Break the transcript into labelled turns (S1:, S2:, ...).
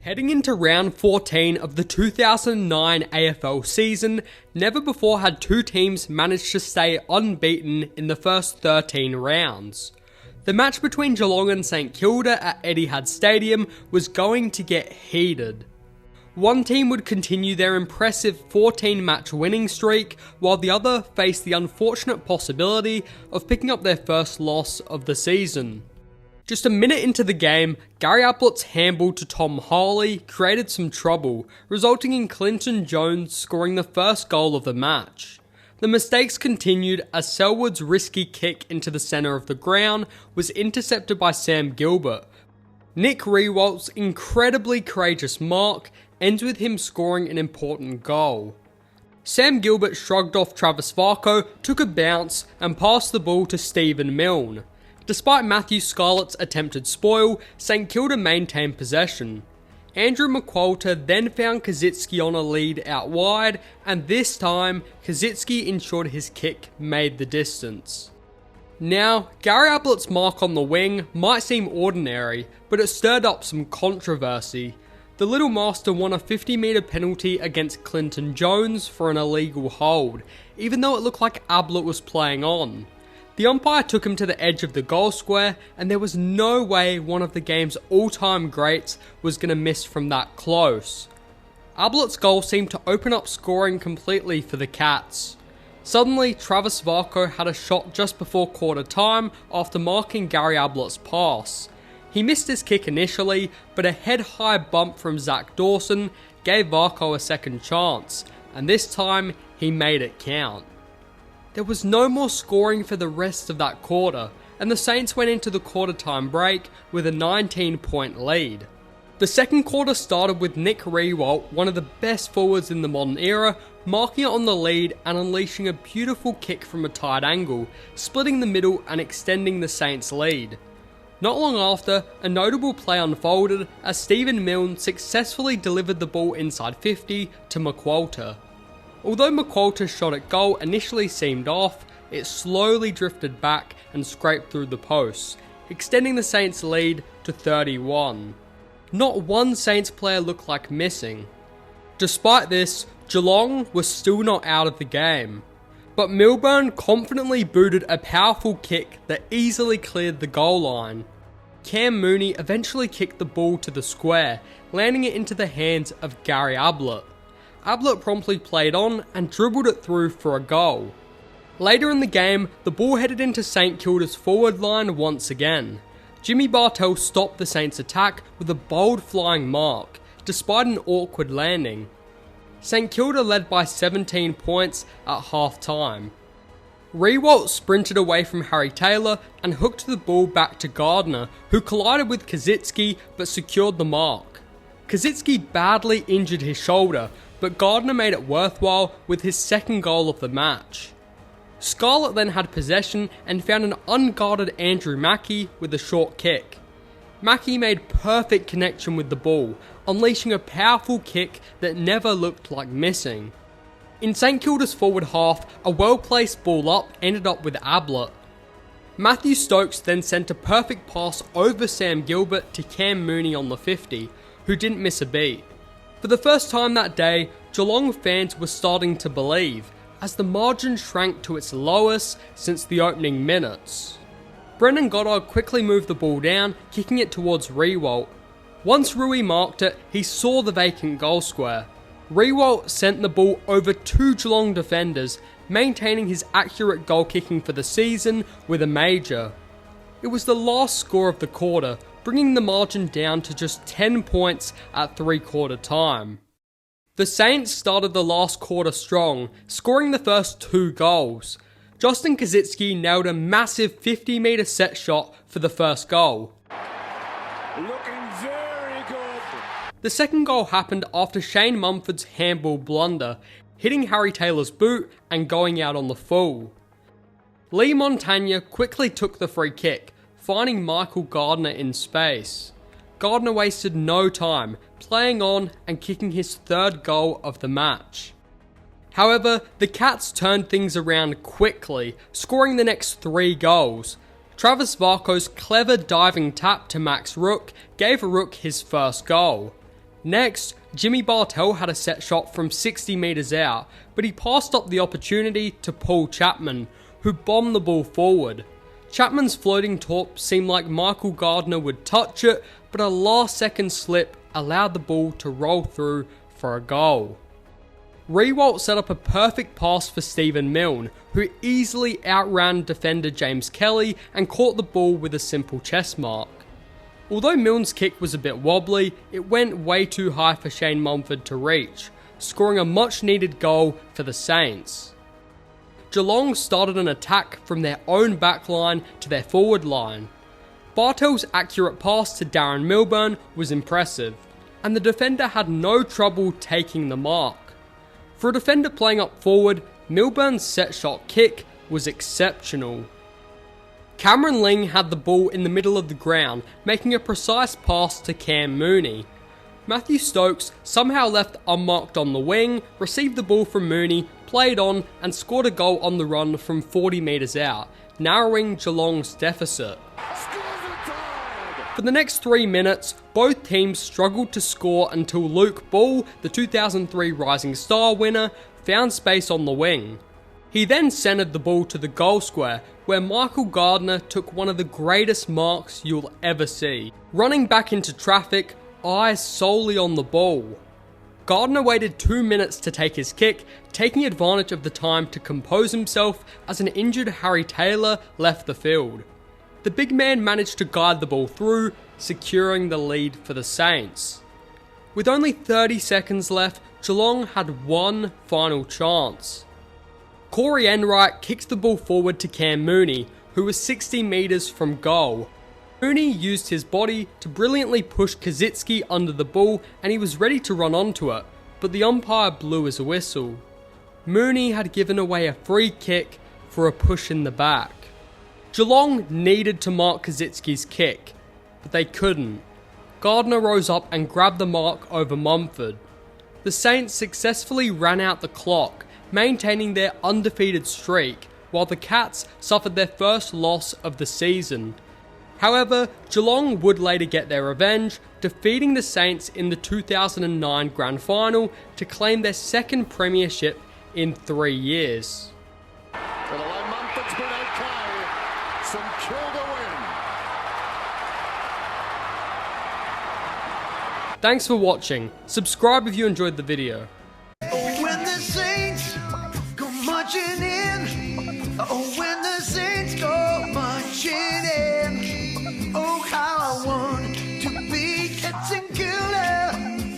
S1: Heading into round 14 of the 2009 AFL season, never before had two teams managed to stay unbeaten in the first 13 rounds. The match between Geelong and St Kilda at Etihad Stadium was going to get heated. One team would continue their impressive 14-match winning streak, while the other faced the unfortunate possibility of picking up their first loss of the season. Just a minute into the game, Gary Ablett's handball to Tom Harley created some trouble, resulting in Clinton Jones scoring the first goal of the match. The mistakes continued as Selwood's risky kick into the centre of the ground was intercepted by Sam Gilbert. Nick Riewold's incredibly courageous mark ends with him scoring an important goal. Sam Gilbert shrugged off Travis Varco, took a bounce and passed the ball to Stephen Milne. Despite Matthew Scarlett's attempted spoil, St Kilda maintained possession. Andrew McQualter then found Kosicki on a lead out wide, and this time, Kosicki ensured his kick made the distance. Now, Gary Ablett's mark on the wing might seem ordinary, but it stirred up some controversy. The Little Master won a 50-metre penalty against Clinton Jones for an illegal hold, even though it looked like Ablett was playing on. The umpire took him to the edge of the goal square, and there was no way one of the game's all-time greats was going to miss from that close. Ablett's goal seemed to open up scoring completely for the Cats. Suddenly, Travis Varco had a shot just before quarter time after marking Gary Ablett's pass. He missed his kick initially, but a head-high bump from Zach Dawson gave Varco a second chance, and this time he made it count. There was no more scoring for the rest of that quarter, and the Saints went into the quarter-time break with a 19-point lead. The second quarter started with Nick Riewoldt, one of the best forwards in the modern era, marking it on the lead and unleashing a beautiful kick from a tight angle, splitting the middle and extending the Saints' lead. Not long after, a notable play unfolded as Stephen Milne successfully delivered the ball inside 50 to McQualter. Although McQualter's shot at goal initially seemed off, it slowly drifted back and scraped through the posts, extending the Saints' lead to 31. Not one Saints player looked like missing. Despite this, Geelong was still not out of the game. But Milburn confidently booted a powerful kick that easily cleared the goal line. Cam Mooney eventually kicked the ball to the square, landing it into the hands of Gary Ablett. Ablett promptly played on and dribbled it through for a goal. Later in the game, the ball headed into St Kilda's forward line once again. Jimmy Bartel stopped the Saints' attack with a bold flying mark, despite an awkward landing. St Kilda led by 17 points at half-time. Riewoldt sprinted away from Harry Taylor and hooked the ball back to Gardner, who collided with Kosicki but secured the mark. Kosicki badly injured his shoulder, but Gardner made it worthwhile with his second goal of the match. Scarlett then had possession and found an unguarded Andrew Mackie with a short kick. Mackie made perfect connection with the ball, unleashing a powerful kick that never looked like missing. In St Kilda's forward half, a well-placed ball up ended up with Ablett. Matthew Stokes then sent a perfect pass over Sam Gilbert to Cam Mooney on the 50, who didn't miss a beat. For the first time that day, Geelong fans were starting to believe, as the margin shrank to its lowest since the opening minutes. Brendan Goddard quickly moved the ball down, kicking it towards Riewoldt. Once Rui marked it, he saw the vacant goal square. Riewoldt sent the ball over two Geelong defenders, maintaining his accurate goal kicking for the season with a major. It was the last score of the quarter, bringing the margin down to just 10 points at three-quarter time. The Saints started the last quarter strong, scoring the first two goals. Justin Kosicki nailed a massive 50-metre set shot for the first goal.
S2: Looking very good.
S1: The second goal happened after Shane Mumford's handball blunder, hitting Harry Taylor's boot and going out on the full. Lee Montagna quickly took the free kick, finding Michael Gardner in space. Gardner wasted no time, playing on and kicking his third goal of the match. However, the Cats turned things around quickly, scoring the next three goals. Travis Varco's clever diving tap to Max Rook gave Rook his first goal. Next, Jimmy Bartell had a set shot from 60 metres out, but he passed up the opportunity to Paul Chapman, who bombed the ball forward. Chapman's floating top seemed like Michael Gardner would touch it, but a last second slip allowed the ball to roll through for a goal. Riewoldt set up a perfect pass for Stephen Milne, who easily outran defender James Kelly and caught the ball with a simple chest mark. Although Milne's kick was a bit wobbly, it went way too high for Shane Mumford to reach, scoring a much needed goal for the Saints. Geelong started an attack from their own backline to their forward line. Bartell's accurate pass to Darren Milburn was impressive, and the defender had no trouble taking the mark. For a defender playing up forward, Milburn's set shot kick was exceptional. Cameron Ling had the ball in the middle of the ground, making a precise pass to Cam Mooney. Matthew Stokes somehow left unmarked on the wing, received the ball from Mooney, played on and scored a goal on the run from 40 metres out, narrowing Geelong's deficit. For the next 3 minutes, both teams struggled to score until Luke Ball, the 2003 Rising Star winner, found space on the wing. He then centred the ball to the goal square, where Michael Gardner took one of the greatest marks you'll ever see. Running back into traffic, eyes solely on the ball. Gardner waited 2 minutes to take his kick, taking advantage of the time to compose himself as an injured Harry Taylor left the field. The big man managed to guide the ball through, securing the lead for the Saints. With only 30 seconds left, Geelong had one final chance. Corey Enright kicked the ball forward to Cam Mooney, who was 60 metres from goal. Mooney used his body to brilliantly push Kazitsky under the ball and he was ready to run onto it, but the umpire blew his whistle. Mooney had given away a free kick for a push in the back. Geelong needed to mark Kazitsky's kick, but they couldn't. Gardner rose up and grabbed the mark over Mumford. The Saints successfully ran out the clock, maintaining their undefeated streak, while the Cats suffered their first loss of the season. However, Geelong would later get their revenge, defeating the Saints in the 2009 Grand Final to claim their second premiership in 3 years.
S2: Although Mumford's been okay, St Kilda win.
S1: Thanks for watching. Subscribe if you enjoyed the video.